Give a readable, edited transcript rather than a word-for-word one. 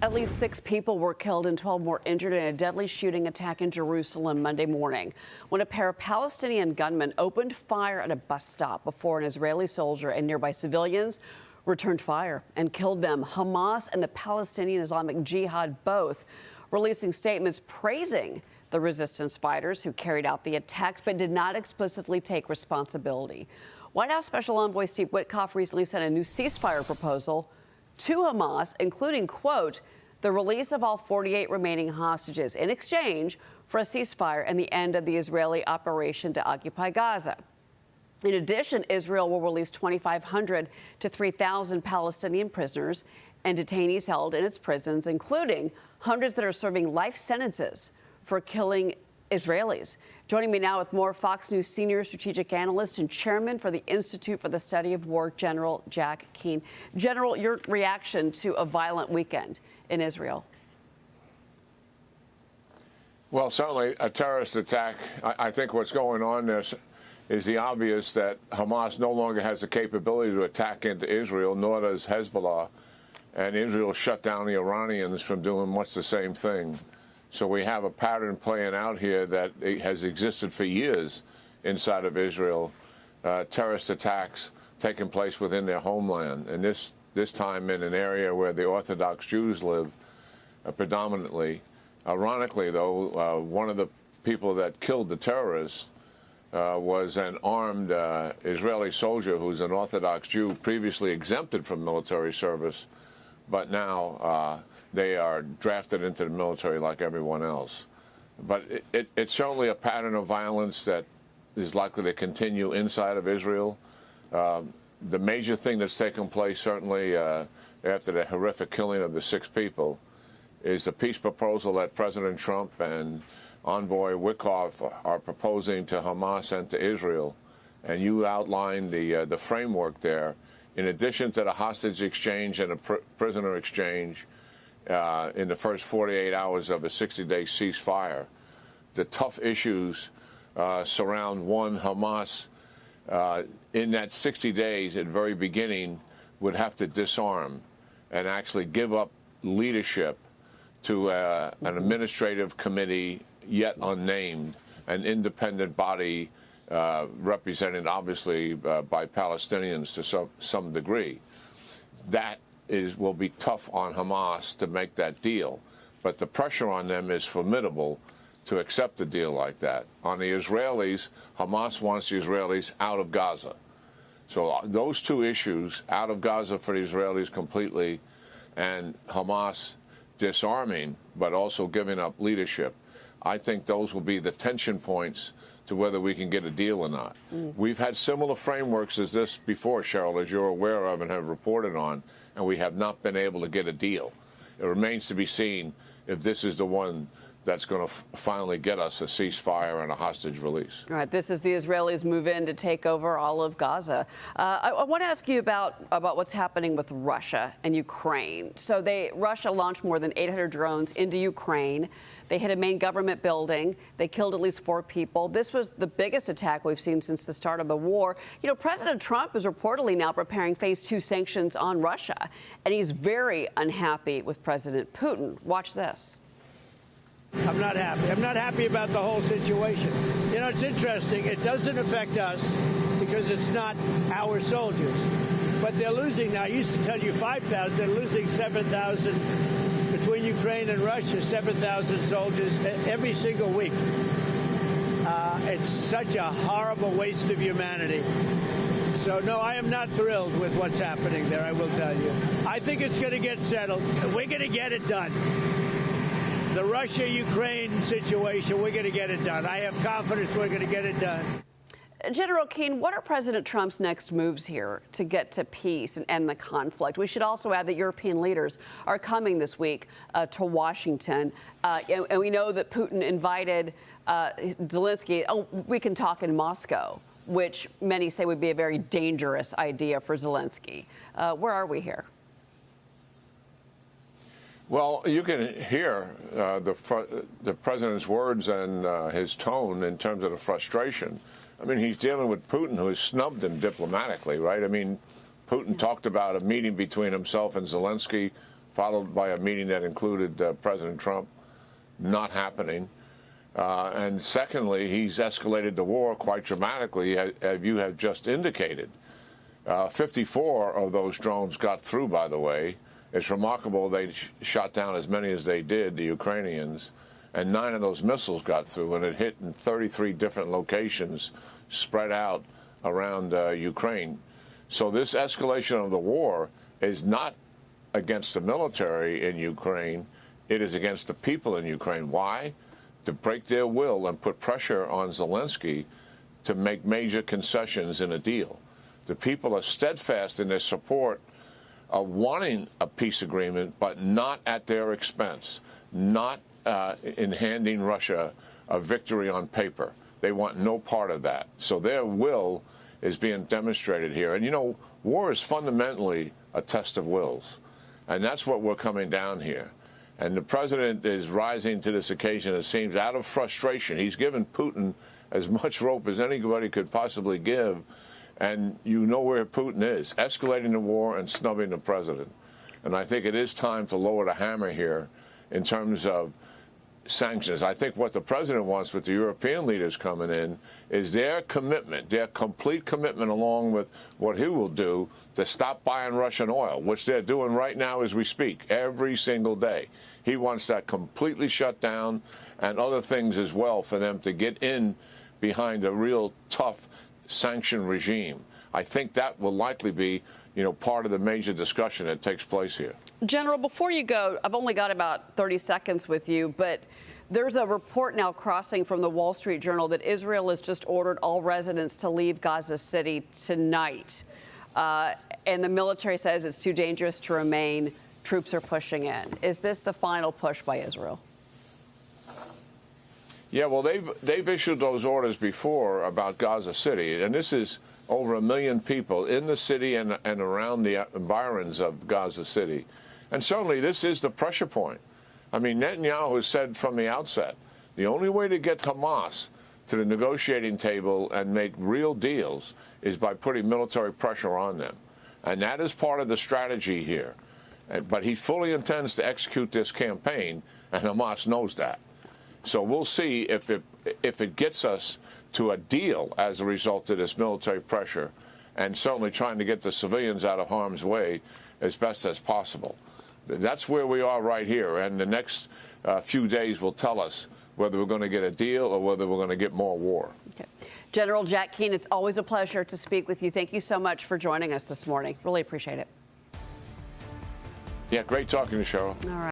At least 6 people were killed and 12 more injured in a deadly shooting attack in Jerusalem Monday morning when a pair of Palestinian gunmen opened fire at a bus stop before an Israeli soldier and nearby civilians returned fire and killed them. Hamas and the Palestinian Islamic Jihad both releasing statements praising the resistance fighters who carried out the attacks but did not explicitly take responsibility. White House Special Envoy Steve Witkoff recently sent a new ceasefire proposal to Hamas, including, quote, the release of all 48 remaining hostages in exchange for a ceasefire and the end of the Israeli operation to occupy Gaza. In addition, Israel will release 2,500 to 3,000 Palestinian prisoners and detainees held in its prisons, including hundreds that are serving life sentences for killing Israelis. Joining me now with more, Fox News senior strategic analyst and chairman for the Institute for the Study of War, General Jack Keane. General, your reaction to a violent weekend in Israel? Well, certainly a terrorist attack. I think what's going on there is the obvious that Hamas no longer has the capability to attack into Israel, nor does Hezbollah. And Israel shut down the Iranians from doing much the same thing. So we have a pattern playing out here that has existed for years inside of Israel, terrorist attacks taking place within their homeland. And this time in an area where the Orthodox Jews live predominantly. Ironically, though, one of the people that killed the terrorists was an armed Israeli soldier who's an Orthodox Jew previously exempted from military service, but now they are drafted into the military like everyone else. But it's certainly a pattern of violence that is likely to continue inside of Israel. The major thing that's taken place, certainly after the horrific killing of the 6 people, is the peace proposal that President Trump and envoy Witkoff are proposing to Hamas and to Israel. And you outlined the framework there. In addition to the hostage exchange and a prisoner exchange, in the first 48 hours of a 60-day ceasefire, the tough issues surround Hamas. In that 60 days at the very beginning would have to disarm and actually give up leadership to an administrative committee yet unnamed, an independent body represented obviously by Palestinians to some degree. That will be tough on Hamas to make that deal, but the pressure on them is formidable to accept a deal like that. On the Israelis, Hamas wants the Israelis out of Gaza. So those two issues, out of Gaza for the Israelis completely, and Hamas disarming, but also giving up leadership, I think those will be the tension points to whether we can get a deal or not. We've had similar frameworks as this before, Cheryl, as you're aware of and have reported on, and we have not been able to get a deal. It remains to be seen if this is the one that's going to finally get us a ceasefire and a hostage release. All right, this is the Israelis move in to take over all of Gaza. I want to ask you about what's happening with Russia and Ukraine. So Russia launched more than 800 drones into Ukraine. They hit a main government building. They killed at least 4 people. This was the biggest attack we've seen since the start of the war. You know, President Trump is reportedly now preparing phase 2 sanctions on Russia, and he's very unhappy with President Putin. Watch this. I'm not happy. I'm not happy about the whole situation. You know, it's interesting. It doesn't affect us because it's not our soldiers. But they're losing now. I used to tell you 5,000. They're losing 7,000 between Ukraine and Russia, 7,000 soldiers every single week. It's such a horrible waste of humanity. So, no, I am not thrilled with what's happening there, I will tell you. I think it's going to get settled. We're going to get it done. The Russia-Ukraine situation, we're going to get it done. I have confidence we're going to get it done. General Keane, what are President Trump's next moves here to get to peace and end the conflict? We should also add that European leaders are coming this week to Washington. And we know that Putin invited Zelensky. Oh, we can talk in Moscow, which many say would be a very dangerous idea for Zelensky. Where are we here? Well, you can hear the president's words and his tone in terms of the frustration. I mean, he's dealing with Putin, who has snubbed him diplomatically, right? I mean, Putin talked about a meeting between himself and Zelensky followed by a meeting that included President Trump. Not happening. And secondly, he's escalated the war quite dramatically, as you have just indicated. 54 of those drones got through, by the way. It's remarkable they shot down as many as they did, the Ukrainians, and 9 of those missiles got through, and it hit in 33 different locations spread out around Ukraine. So this escalation of the war is not against the military in Ukraine. It is against the people in Ukraine. Why? To break their will and put pressure on Zelensky to make major concessions in a deal. The people are steadfast in their support of wanting a peace agreement, but not at their expense, not in handing Russia a victory on paper. They want no part of that. So their will is being demonstrated here. And, you know, war is fundamentally a test of wills. And that's what we're coming down here. And the president is rising to this occasion, it seems, out of frustration. He's given Putin as much rope as anybody could possibly give. And you know where Putin is, escalating the war and snubbing the president. And I think it is time to lower the hammer here in terms of sanctions. I think what the president wants with the European leaders coming in is their commitment, their complete commitment, along with what he will do to stop buying Russian oil, which they're doing right now as we speak, every single day. He wants that completely shut down and other things as well for them to get in behind a real tough sanction regime. I think that will likely be, you know, part of the major discussion that takes place here. General, before you go, I've only got about 30 seconds with you, but there's a report now crossing from the Wall Street Journal that Israel has just ordered all residents to leave Gaza City tonight. And the military says it's too dangerous to remain. Troops are pushing in. Is this the final push by Israel? Yeah, well, they've issued those orders before about Gaza City, and this is over 1 million people in the city and around the environs of Gaza City. And certainly this is the pressure point. I mean, Netanyahu has said from the outset, the only way to get Hamas to the negotiating table and make real deals is by putting military pressure on them. And that is part of the strategy here. But he fully intends to execute this campaign, and Hamas knows that. So we'll see if it gets us to a deal as a result of this military pressure, and certainly trying to get the civilians out of harm's way as best as possible. That's where we are right here, and the next few days will tell us whether we're going to get a deal or whether we're going to get more war. Okay. General Jack Keane, it's always a pleasure to speak with you. Thank you so much for joining us this morning. Really appreciate it. Yeah, great talking to you, Cheryl. All right.